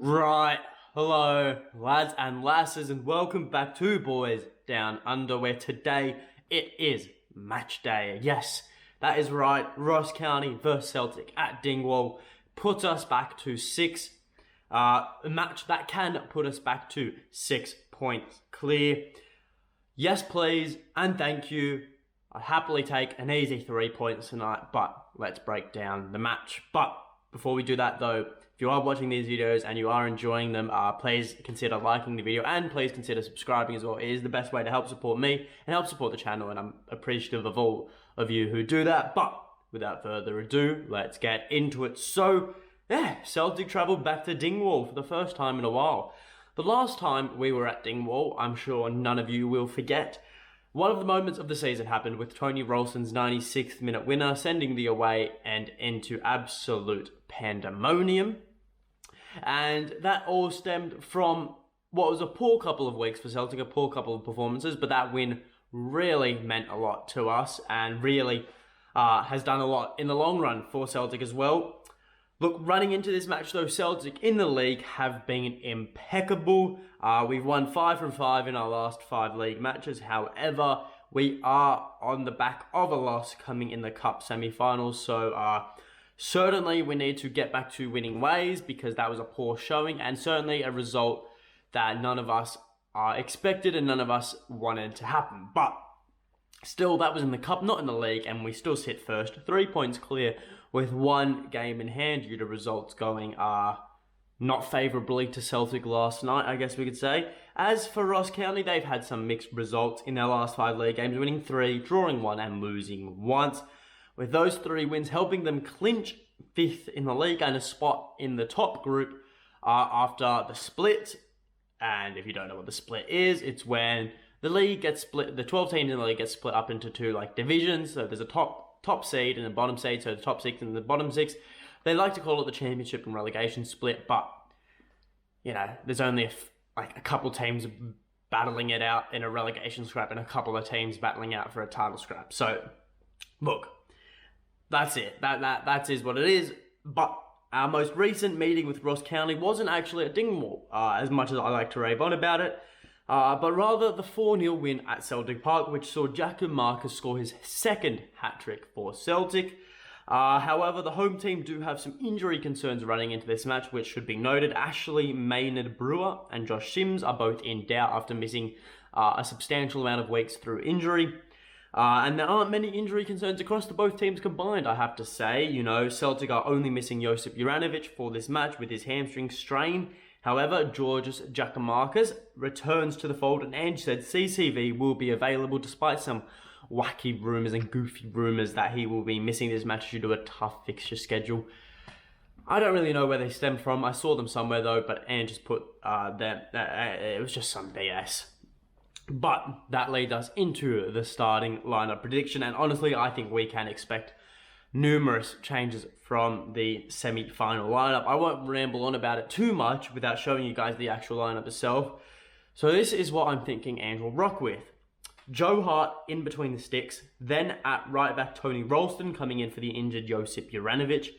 Right, hello lads and lasses, and welcome back to Boys Down Under, where today it is match day. Yes, that is right, Ross County versus Celtic at Dingwall puts us back to a match that can put us back to 6 points clear. Yes please, and thank you. I'd happily take an easy 3 points tonight, but let's break down the match. But before we do that though, if you are watching these videos and you are enjoying them, please consider liking the video and please consider subscribing as well. It is the best way to help support me and help support the channel, and I'm appreciative of all of you who do that. But without further ado, let's get into it. So, yeah, Celtic travelled back to Dingwall for the first time in a while. The last time we were at Dingwall, I'm sure none of you will forget, one of the moments of the season happened with Tony Ralston's 96th minute winner, sending the away end into absolute pandemonium. And that all stemmed from what was a poor couple of weeks for Celtic, a poor couple of performances, but that win really meant a lot to us and really has done a lot in the long run for Celtic as well. Look, running into this match though, Celtic in the league have been impeccable. We've won 5 from 5 in our last 5 league matches. However, we are on the back of a loss coming in the Cup semi-finals. So certainly we need to get back to winning ways, because that was a poor showing and certainly a result that none of us expected and none of us wanted to happen. But still, that was in the Cup, not in the league, and we still sit first, 3 points clear with 1 game in hand due to results going not favourably to Celtic last night, I guess we could say. As for Ross County, they've had some mixed results in their last 5 league games, winning 3, drawing 1 and losing once, with those 3 wins helping them clinch 5th in the league and a spot in the top group after the split. And if you don't know what the split is, it's when the league gets split, the 12 teams in the league get split up into 2 divisions. So there's a top seed and a bottom seed, so the top 6 and the bottom 6. They like to call it the championship and relegation split, but you know, there's only a couple teams battling it out in a relegation scrap and a couple of teams battling out for a title scrap. So look, that's it. That is what it is. But our most recent meeting with Ross County wasn't actually at Dingwall, as much as I like to rave on about it. But rather the 4-0 win at Celtic Park, which saw Giacomakis score his 2nd hat-trick for Celtic. However, the home team do have some injury concerns running into this match, which should be noted. Ashley Maynard-Brewer and Josh Sims are both in doubt after missing a substantial amount of weeks through injury. And there aren't many injury concerns across the both teams combined, I have to say. You know, Celtic are only missing Josip Juranovic for this match with his hamstring strain. However, Georgios Giacomakis returns to the fold, and Ange said CCV will be available despite some wacky rumours and goofy rumours that he will be missing this match due to a tough fixture schedule. I don't really know where they stem from. I saw them somewhere though, but Ange just put it was just some BS. But that leads us into the starting lineup prediction, and honestly, I think we can expect numerous changes from the semi-final lineup. I won't ramble on about it too much without showing you guys the actual lineup itself. So this is what I'm thinking Ange will rock with. Joe Hart in between the sticks, then at right back Tony Ralston coming in for the injured Josip Juranovic.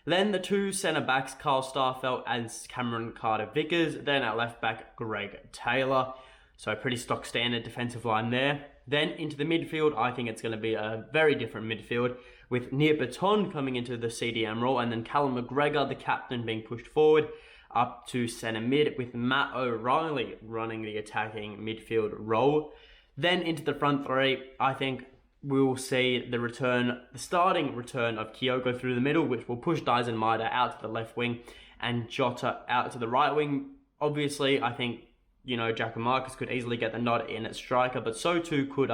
Then the 2 centre backs Carl Starfelt and Cameron Carter-Vickers. Then at left back Greg Taylor. So pretty stock standard defensive line there. Then into the midfield, I think it's going to be a very different midfield, with Nir Baton coming into the CDM role, and then Callum McGregor, the captain, being pushed forward up to centre mid, with Matt O'Reilly running the attacking midfield role. Then into the front 3, I think we'll see the starting return of Kyogo through the middle, which will push Dyson Maeda out to the left wing and Jota out to the right wing. Obviously, I think, you know, Giacomakis could easily get the nod in at striker, but so too could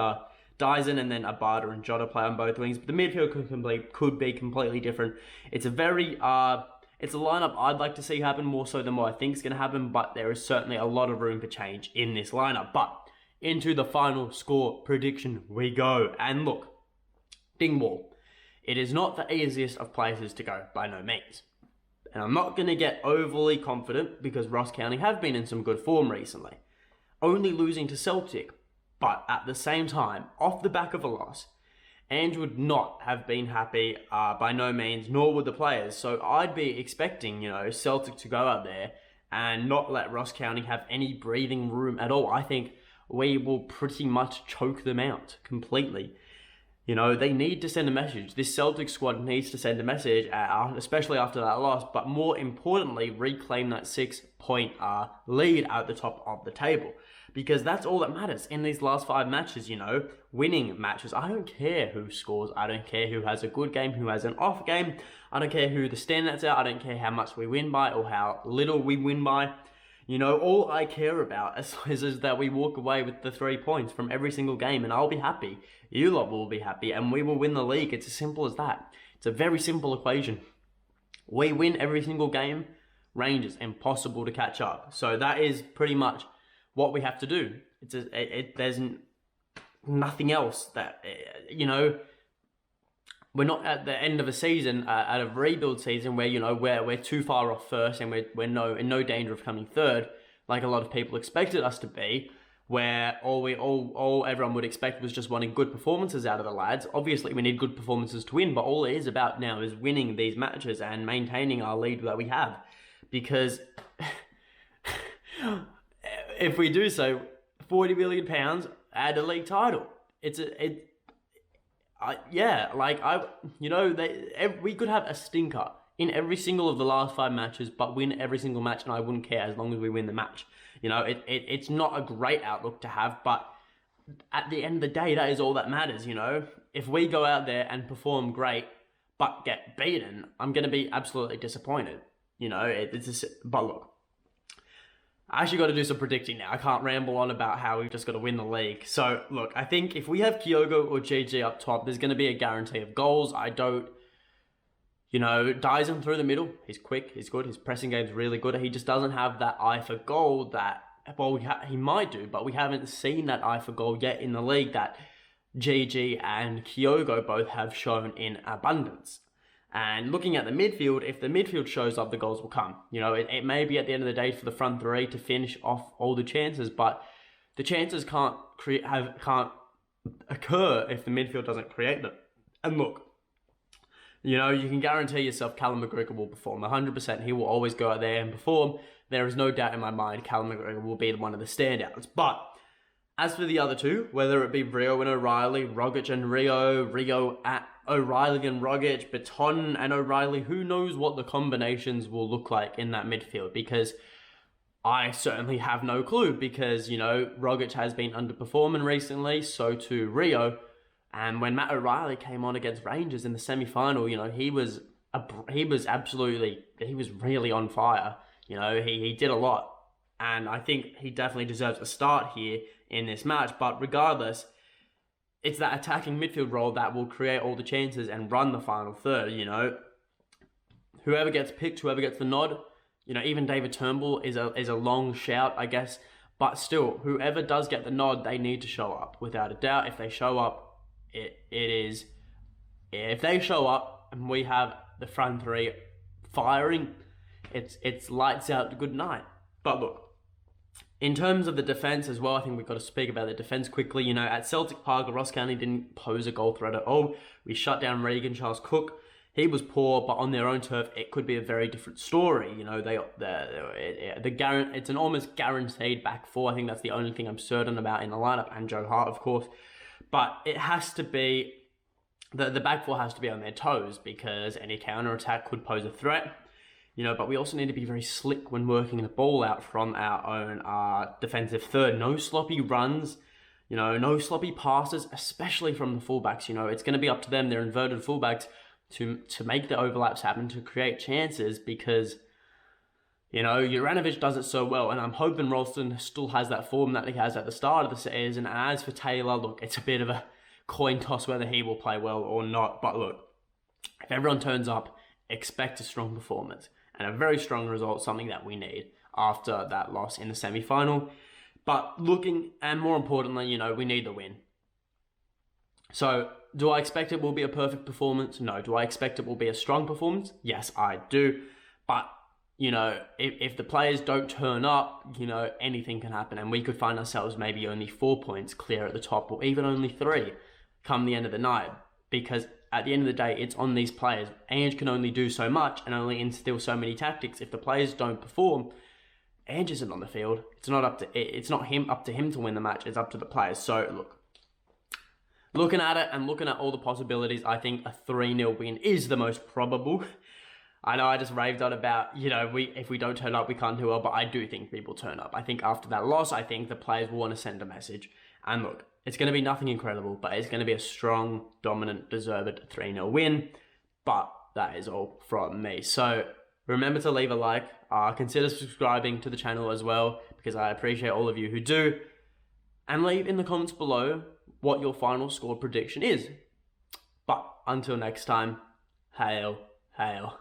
Dyson, and then Abada and Jota play on both wings. But the midfield could be completely different. It's a very it's a lineup I'd like to see happen more so than what I think is going to happen, but there is certainly a lot of room for change in this lineup. But into the final score prediction we go. And look, Dingwall, it is not the easiest of places to go, by no means. And I'm not going to get overly confident because Ross County have been in some good form recently. Only losing to Celtic, but at the same time, off the back of a loss, Ange would not have been happy by no means, nor would the players. So I'd be expecting, you know, Celtic to go out there and not let Ross County have any breathing room at all. I think we will pretty much choke them out completely. You know, they need to send a message. This Celtic squad needs to send a message, especially after that loss, but more importantly, reclaim that 6-point lead at the top of the table. Because that's all that matters in these last 5 matches, you know, winning matches. I don't care who scores. I don't care who has a good game, who has an off game. I don't care who the standouts are. I don't care how much we win by or how little we win by. You know, all I care about is that we walk away with the 3 points from every single game, and I'll be happy. You lot will be happy, and we will win the league. It's as simple as that. It's a very simple equation. We win every single game. Rangers, impossible to catch up. So that is pretty much what we have to do. There's nothing else that, you know, we're not at the end of a season, at a rebuild season where, you know, we're too far off first and we're in no danger of coming third, like a lot of people expected us to be, where all everyone would expect was just wanting good performances out of the lads. Obviously, we need good performances to win, but all it is about now is winning these matches and maintaining our lead that we have. Because if we do so, £40 million, add a league title. We could have a stinker in every single of the last 5 matches, but win every single match, and I wouldn't care as long as we win the match. You know, it's not a great outlook to have, but at the end of the day, that is all that matters, you know. If we go out there and perform great, but get beaten, I'm going to be absolutely disappointed. You know, but look, I actually got to do some predicting now. I can't ramble on about how we've just got to win the league. So, look, I think if we have Kyogo or GG up top, there's going to be a guarantee of goals. Dyson through the middle. He's quick, he's good, his pressing game's really good. He just doesn't have that eye for goal that, he might do, but we haven't seen that eye for goal yet in the league that GG and Kyogo both have shown in abundance. And looking at the midfield, if the midfield shows up, the goals will come. You know, it may be at the end of the day for the front 3 to finish off all the chances, but the chances can't occur if the midfield doesn't create them. And look, you know, you can guarantee yourself Callum McGregor will perform 100%. He will always go out there and perform. There is no doubt in my mind Callum McGregor will be one of the standouts. But as for the other two, whether it be Rio and O'Reilly, Rogic and Rio at O'Reilly and Rogic, Baton and O'Reilly, who knows what the combinations will look like in that midfield, because I certainly have no clue, because, you know, Rogic has been underperforming recently, so too Rio, and when Matt O'Reilly came on against Rangers in the semi-final, you know, he was really on fire. You know, he did a lot, and I think he definitely deserves a start here in this match, but regardless, it's that attacking midfield role that will create all the chances and run the final third, you know. Whoever gets picked, whoever gets the nod, you know, even David Turnbull is a long shout, I guess. But still, whoever does get the nod, they need to show up. Without a doubt, if they show up, if they show up and we have the front 3 firing, it's lights out, good night. But look, in terms of the defence as well, I think we've got to speak about the defence quickly. You know, at Celtic Park, Ross County didn't pose a goal threat at all. We shut down Regan Charles Cook. He was poor, but on their own turf, it could be a very different story. You know, it's an almost guaranteed back 4. I think that's the only thing I'm certain about in the lineup, and Joe Hart, of course. But it has to be, the back 4 has to be on their toes, because any counter-attack could pose a threat. You know, but we also need to be very slick when working the ball out from our own defensive third. No sloppy runs, you know, no sloppy passes, especially from the fullbacks. You know, it's going to be up to them, their inverted fullbacks, to make the overlaps happen, to create chances, because, you know, Juranovic does it so well, and I'm hoping Ralston still has that form that he has at the start of the season. And as for Taylor, look, it's a bit of a coin toss whether he will play well or not. But look, if everyone turns up, expect a strong performance. And a very strong result, something that we need after that loss in the semi-final. But looking, and more importantly, you know, we need the win. So, do I expect it will be a perfect performance? No. Do I expect it will be a strong performance? Yes, I do. But, you know, if the players don't turn up, you know, anything can happen. And we could find ourselves maybe only 4 points clear at the top, or even only 3 come the end of the night. Because at the end of the day, it's on these players. Ange can only do so much and only instill so many tactics. If the players don't perform, Ange isn't on the field. It's not up to him to win the match. It's up to the players. So look, looking at it and looking at all the possibilities, I think a 3-0 win is the most probable. I know I just raved on about, if we don't turn up, we can't do well, but I do think people turn up. I think after that loss, I think the players will want to send a message. And look, it's going to be nothing incredible, but it's going to be a strong, dominant, deserved 3-0 win. But that is all from me. So remember to leave a like. Consider subscribing to the channel as well, because I appreciate all of you who do. And leave in the comments below what your final score prediction is. But until next time, hail, hail.